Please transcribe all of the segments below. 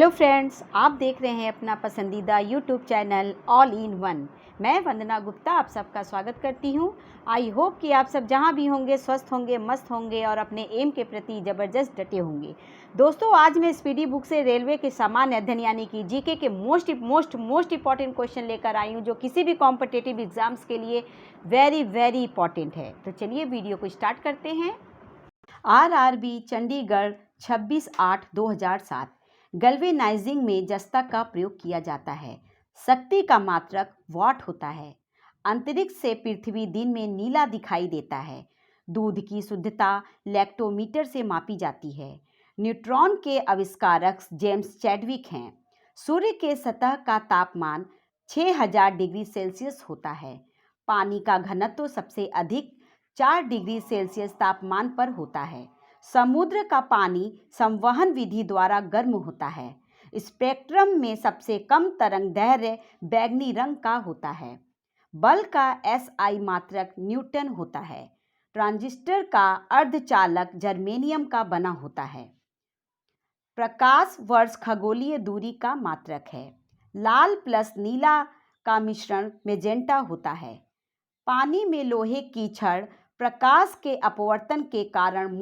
Hello friends, आप देख रहे हैं अपना पसंदीदा YouTube channel all in one. मैं वंदना गुप्ता आप सबका स्वागत करती हूं। आई होप कि आप सब जहां भी होंगे स्वस्थ होंगे, मस्त होंगे और अपने एम के प्रति ज़बरदस्त डटे होंगे। दोस्तों, आज मैं स्पीडी बुक से रेलवे के सामान्य अध्ययन यानी कि जीके के मोस्ट इंपॉर्टेंट क्वेश्चन लेकर आई हूँ, जो किसी भी कॉम्पिटिटिव एग्जाम्स के लिए वेरी इंपॉर्टेंट है। तो चलिए वीडियो को स्टार्ट करते हैं। आरआरबी चंडीगढ़ 26/8/2007। गैल्वेनाइजिंग में जस्ता का प्रयोग किया जाता है। शक्ति का मात्रक वाट होता है। अंतरिक्ष से पृथ्वी दिन में नीला दिखाई देता है। दूध की शुद्धता लैक्टोमीटर से मापी जाती है। न्यूट्रॉन के आविष्कारक जेम्स चैडविक हैं। सूर्य के सतह का तापमान 6000 डिग्री सेल्सियस होता है। पानी का घनत्व सबसे अधिक 4 डिग्री सेल्सियस तापमान पर होता है। समुद्र का पानी संवहन विधि द्वारा गर्म होता है। स्पेक्ट्रम में सबसे कम तरंग दैर्घ्य बैंगनी रंग का होता है। बल का एसआई मात्रक न्यूटन होता है। ट्रांजिस्टर का अर्धचालक जर्मेनियम का बना होता है। प्रकाश वर्ष खगोलीय दूरी का मात्रक है। लाल प्लस नीला का मिश्रण मेजेंटा होता है। पानी में लोहे की छड़ प्रकाश के अपवर्तन के कारण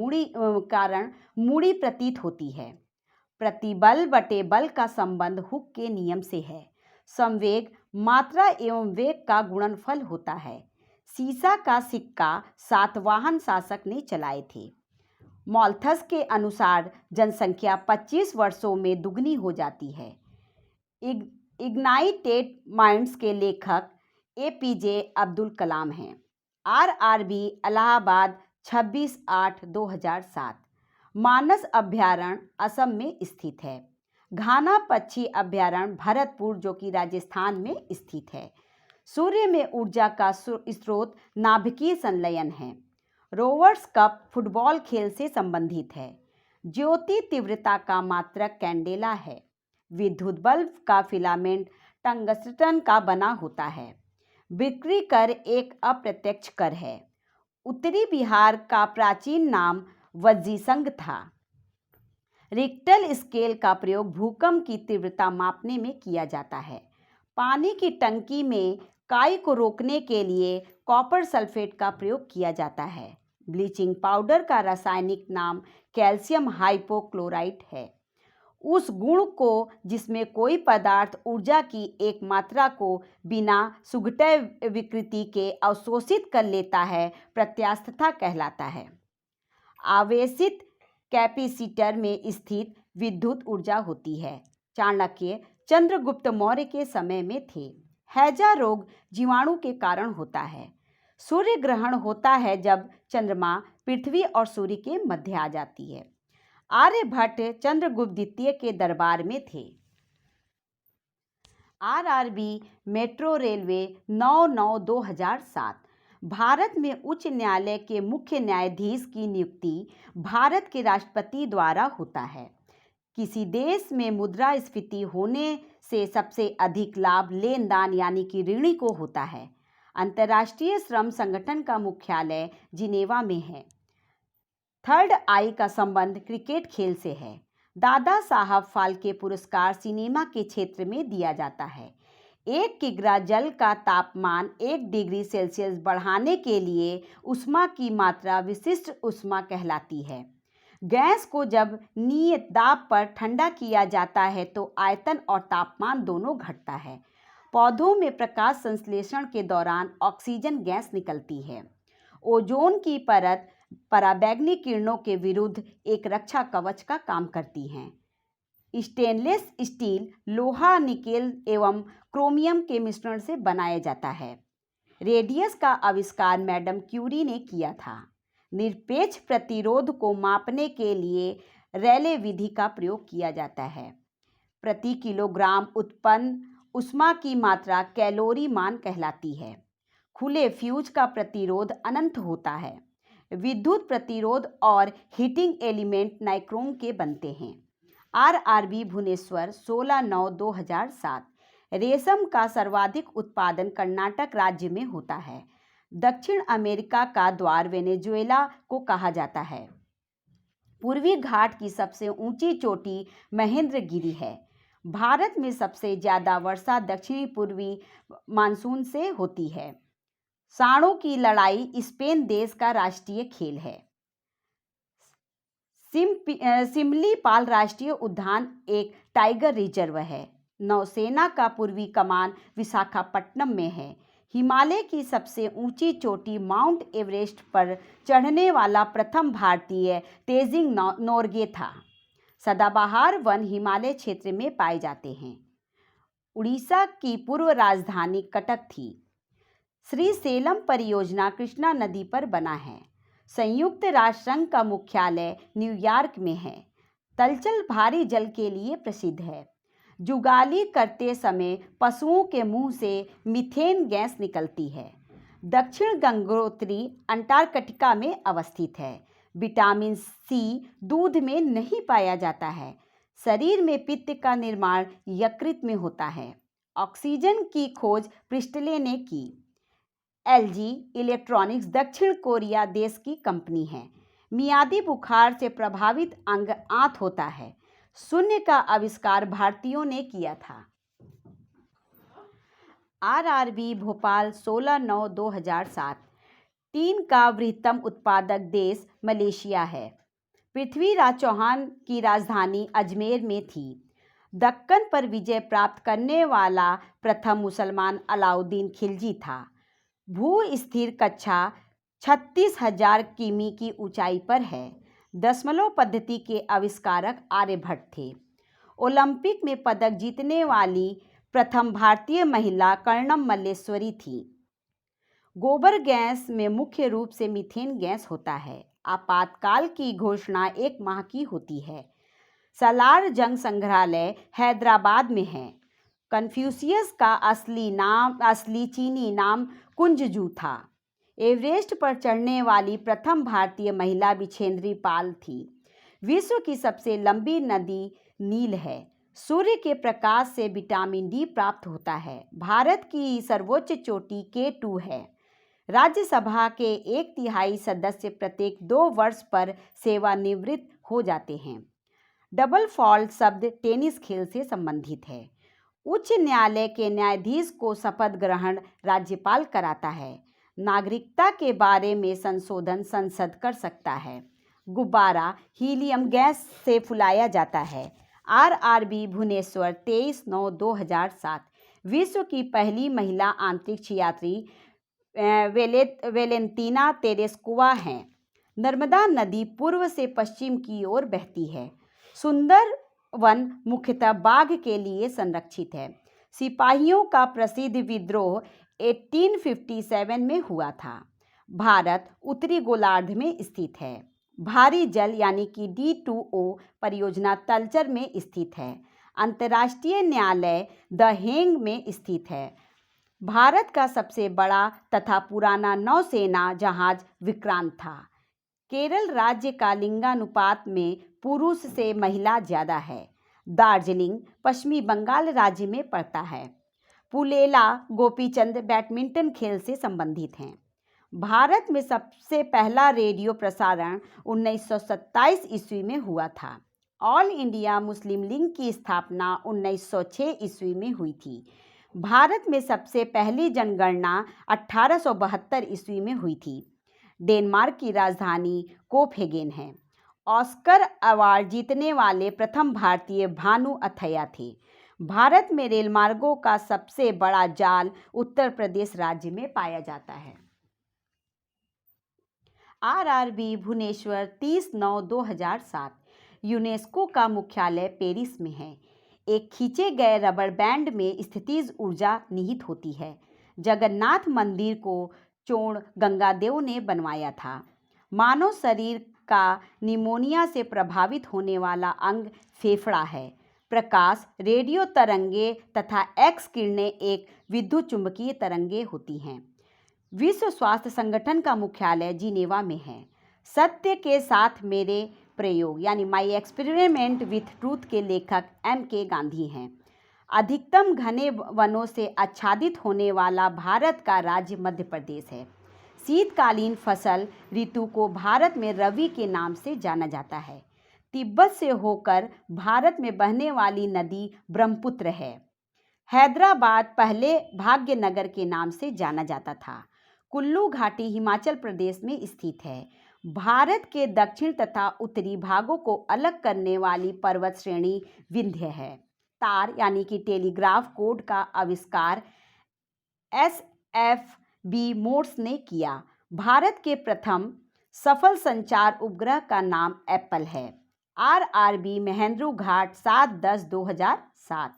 मूड़ी प्रतीत होती है। प्रतिबल बटे बल का संबंध हुक के नियम से है। संवेग मात्रा एवं वेग का गुणनफल होता है। सीसा का सिक्का सातवाहन शासक ने चलाए थे। मॉल्थस के अनुसार जनसंख्या 25 वर्षों में दुगनी हो जाती है। इग्नाइटेड माइंड्स के लेखक एपीजे अब्दुल कलाम हैं। आरआरबी इलाहाबाद 26/8/2007। मानस अभ्यारण्य असम में स्थित है। घाना पक्षी अभ्यारण्य भरतपुर जो कि राजस्थान में स्थित है। सूर्य में ऊर्जा का स्रोत नाभिकीय संलयन है। रोवर्स कप फुटबॉल खेल से संबंधित है। ज्योति तीव्रता का मात्रक कैंडेला है। विद्युत बल्ब का फिलामेंट टंगस्टन का बना होता है। बिक्री कर एक अप्रत्यक्ष कर है। उत्तरी बिहार का प्राचीन नाम वज्जीसंग था। रिक्टर स्केल का प्रयोग भूकंप की तीव्रता मापने में किया जाता है। पानी की टंकी में काई को रोकने के लिए कॉपर सल्फेट का प्रयोग किया जाता है। ब्लीचिंग पाउडर का रासायनिक नाम कैल्शियम हाइपोक्लोराइट है। उस गुण को जिसमें कोई पदार्थ ऊर्जा की एक मात्रा को बिना सुघटे विकृति के अवशोषित कर लेता है प्रत्यास्थता कहलाता है। आवेशित कैपेसिटर में स्थित विद्युत ऊर्जा होती है। चाणक्य चंद्रगुप्त मौर्य के समय में थे। हैजा रोग जीवाणु के कारण होता है। सूर्य ग्रहण होता है जब चंद्रमा पृथ्वी और सूर्य के मध्य आ जाती है। आर्यभट्ट चंद्रगुप्त द्वितीय के दरबार में थे। RRB metro railway 9/9/2007। भारत में उच्च न्यायालय के मुख्य न्यायाधीश की नियुक्ति भारत के राष्ट्रपति द्वारा होता है। किसी देश में मुद्रास्फीति होने से सबसे अधिक लाभ लेनदान यानी कि ऋणी को होता है। अंतर्राष्ट्रीय श्रम संगठन का मुख्यालय जिनेवा में है। थर्ड आई का संबंध क्रिकेट खेल से है। दादा साहब फाल्के पुरस्कार सिनेमा के क्षेत्र में दिया जाता है। 1 किग्रा जल का तापमान 1 डिग्री सेल्सियस बढ़ाने के लिए ऊष्मा की मात्रा विशिष्ट ऊष्मा कहलाती है। गैस को जब नियत दाब पर ठंडा किया जाता है तो आयतन और तापमान दोनों घटता है। पौधों में प्रकाश संश्लेषण के दौरान ऑक्सीजन गैस निकलती है। ओजोन की परत पराबैंगनी किरणों के विरुद्ध एक रक्षा कवच का काम करती हैं। स्टेनलेस स्टील लोहा, निकेल एवं क्रोमियम के मिश्रण से बनाया जाता है। रेडियस का आविष्कार मैडम क्यूरी ने किया था। निरपेक्ष प्रतिरोध को मापने के लिए रेले विधि का प्रयोग किया जाता है। प्रति किलोग्राम उत्पन्न ऊष्मा की मात्रा कैलोरी मान कहलाती है। खुले फ्यूज का प्रतिरोध अनंत होता है। विद्युत प्रतिरोध और हीटिंग एलिमेंट नाइक्रोम के बनते हैं। आरआरबी भुवनेश्वर 16/9/2007। रेशम का सर्वाधिक उत्पादन कर्नाटक राज्य में होता है। दक्षिण अमेरिका का द्वार वेनेजुएला को कहा जाता है। पूर्वी घाट की सबसे ऊंची चोटी महेंद्रगिरी है। भारत में सबसे ज़्यादा वर्षा दक्षिणी पूर्वी मानसून से होती है। सांडों की लड़ाई स्पेन देश का राष्ट्रीय खेल है। सिमलीपाल राष्ट्रीय उद्यान एक टाइगर रिजर्व है। नौसेना का पूर्वी कमान विशाखापट्टनम में है। हिमालय की सबसे ऊंची चोटी माउंट एवरेस्ट पर चढ़ने वाला प्रथम भारतीय तेजिंग नोर्गे था। सदाबहार वन हिमालय क्षेत्र में पाए जाते हैं। उड़ीसा की पूर्व राजधानी कटक थी। श्रीशैलम परियोजना कृष्णा नदी पर बना है। संयुक्त राष्ट्र संघ का मुख्यालय न्यूयॉर्क में है। तलछल भारी जल के लिए प्रसिद्ध है। जुगाली करते समय पशुओं के मुंह से मीथेन गैस निकलती है। दक्षिण गंगोत्री अंटार्कटिका में अवस्थित है। विटामिन सी दूध में नहीं पाया जाता है। शरीर में पित्त का निर्माण यकृत में होता है। ऑक्सीजन की खोज प्रिस्टले ने की। एलजी इलेक्ट्रॉनिक्स दक्षिण कोरिया देश की कंपनी है। मियादी बुखार से प्रभावित अंग आंत होता है। शून्य का आविष्कार भारतीयों ने किया था। आरआरबी भोपाल 16/9/2007। टीन का वृहत्तम उत्पादक देश मलेशिया है। पृथ्वीराज चौहान की राजधानी अजमेर में थी। दक्कन पर विजय प्राप्त करने वाला प्रथम मुसलमान अलाउद्दीन खिलजी था। भू स्थिर कक्षा 36,000 किमी की ऊंचाई पर है। दशमलव पद्धति के आविष्कारक आर्यभट्ट थे। ओलंपिक में पदक जीतने वाली प्रथम भारतीय महिला कर्णम मल्लेश्वरी थी। गोबर गैस में मुख्य रूप से मीथेन गैस होता है। आपातकाल की घोषणा 1 माह की होती है। सालार जंग संग्रहालय हैदराबाद में है। कन्फ्यूशियस का असली चीनी नाम कुंजजू था। एवरेस्ट पर चढ़ने वाली प्रथम भारतीय महिला बिछेंद्री पाल थी। विश्व की सबसे लंबी नदी नील है। सूर्य के प्रकाश से विटामिन डी प्राप्त होता है। भारत की सर्वोच्च चोटी K2 है। राज्यसभा के 1/3 सदस्य प्रत्येक 2 वर्ष पर सेवानिवृत्त हो जाते हैं। डबल फॉल्ट शब्द टेनिस खेल से संबंधित है। उच्च न्यायालय के न्यायाधीश को शपथ ग्रहण राज्यपाल कराता है। नागरिकता के बारे में संशोधन संसद कर सकता है। गुब्बारा हीलियम गैस से फुलाया जाता है। आरआरबी भुवनेश्वर 23/9/2007। विश्व की पहली महिला अंतरिक्ष यात्री वेलेंतीना तेरेस्कोवा हैं। नर्मदा नदी पूर्व से पश्चिम की ओर बहती है। सुंदर वन मुख्यतः बाघ के लिए संरक्षित है। सिपाहियों का प्रसिद्ध विद्रोह 1857 में हुआ था। भारत उत्तरी गोलार्ध में स्थित है। भारी जल यानी कि D2O परियोजना तलचर में स्थित है। अंतर्राष्ट्रीय न्यायालय द हेग में स्थित है। भारत का सबसे बड़ा तथा पुराना नौसेना जहाज विक्रांत था। केरल राज्य का लिंगानुपात में पुरुष से महिला ज़्यादा है। दार्जिलिंग पश्चिमी बंगाल राज्य में पड़ता है। पुलेला गोपीचंद बैडमिंटन खेल से संबंधित हैं। भारत में सबसे पहला रेडियो प्रसारण 1927 ईस्वी में हुआ था। ऑल इंडिया मुस्लिम लीग की स्थापना 1906 ईस्वी में हुई थी। भारत में सबसे पहली जनगणना 1872 ईस्वी में हुई थी। डेनमार्क की राजधानी कोपेनहेगन है। ऑस्कर अवार्ड जीतने वाले प्रथम भारतीय भानु अथैया थे। भारत में रेलमार्गों का सबसे बड़ा जाल उत्तर प्रदेश राज्य में पाया जाता है। आरआरबी भुवनेश्वर 30/9/2007। यूनेस्को का मुख्यालय पेरिस में है। एक खींचे गए रबर बैंड में स्थितिज ऊर्जा निहित होती है। जगन्नाथ मंदिर को चोण गंगादेव ने बनवाया था। मानव शरीर का निमोनिया से प्रभावित होने वाला अंग फेफड़ा है। प्रकाश, रेडियो तरंगे तथा एक्स किरणें एक विद्युत चुंबकीय तरंगे होती हैं। विश्व स्वास्थ्य संगठन का मुख्यालय जिनेवा में है। सत्य के साथ मेरे प्रयोग यानी माई एक्सपेरिमेंट विथ ट्रूथ के लेखक M.K. गांधी हैं। अधिकतम घने वनों से आच्छादित होने वाला भारत का राज्य मध्य प्रदेश है। शीतकालीन फसल ऋतु को भारत में रवि के नाम से जाना जाता है। तिब्बत से होकर भारत में बहने वाली नदी ब्रह्मपुत्र है। हैदराबाद पहले भाग्यनगर के नाम से जाना जाता था। कुल्लू घाटी हिमाचल प्रदेश में स्थित है। भारत के दक्षिण तथा उत्तरी भागों को अलग करने वाली पर्वत श्रेणी विंध्य है। तार यानी कि टेलीग्राफ कोड का आविष्कार SFB मोर्स ने किया। भारत के प्रथम सफल संचार उपग्रह का नाम एप्पल है। RRB महेंद्रू घाट 7/10/2007।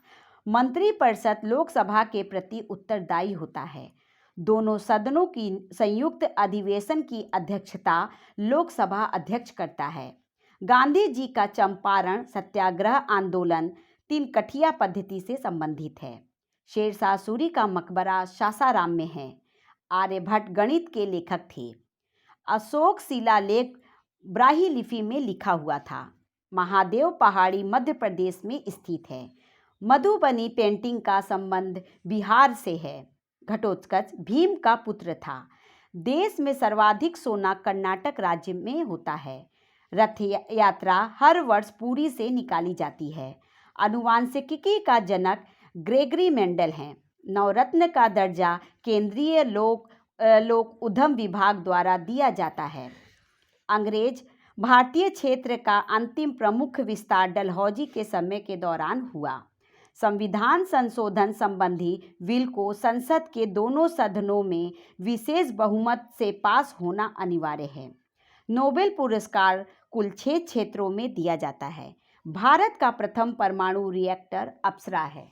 मंत्रिपरिषद लोकसभा के प्रति उत्तरदायी होता है। दोनों सदनों की संयुक्त अधिवेशन की अध्यक्षता लोकसभा अध्यक्ष करता है। गांधी जी का चंपारण सत्याग्रह आंदोलन 3 कठिया पद्धति से संबंधित है। शेरशाह सूरी का मकबरा सासाराम में है। आर्यभट्ट गणित के लेखक थे। अशोक शिलालेख ब्राह्मी लिपि में लिखा हुआ था। महादेव पहाड़ी मध्य प्रदेश में स्थित है। मधुबनी पेंटिंग का संबंध बिहार से है। घटोत्कच भीम का पुत्र था। देश में सर्वाधिक सोना कर्नाटक राज्य में होता है। रथ यात्रा हर वर्ष पुरी से निकाली जाती है। आनुवांशिकी का जनक ग्रेगरी मेंडल हैं। नवरत्न का दर्जा केंद्रीय लोक उद्यम विभाग द्वारा दिया जाता है। अंग्रेज भारतीय क्षेत्र का अंतिम प्रमुख विस्तार डलहौजी के समय के दौरान हुआ। संविधान संशोधन संबंधी बिल को संसद के दोनों सदनों में विशेष बहुमत से पास होना अनिवार्य है। नोबेल पुरस्कार कुल 6 क्षेत्रों में दिया जाता है। भारत का प्रथम परमाणु रिएक्टर अप्सरा है।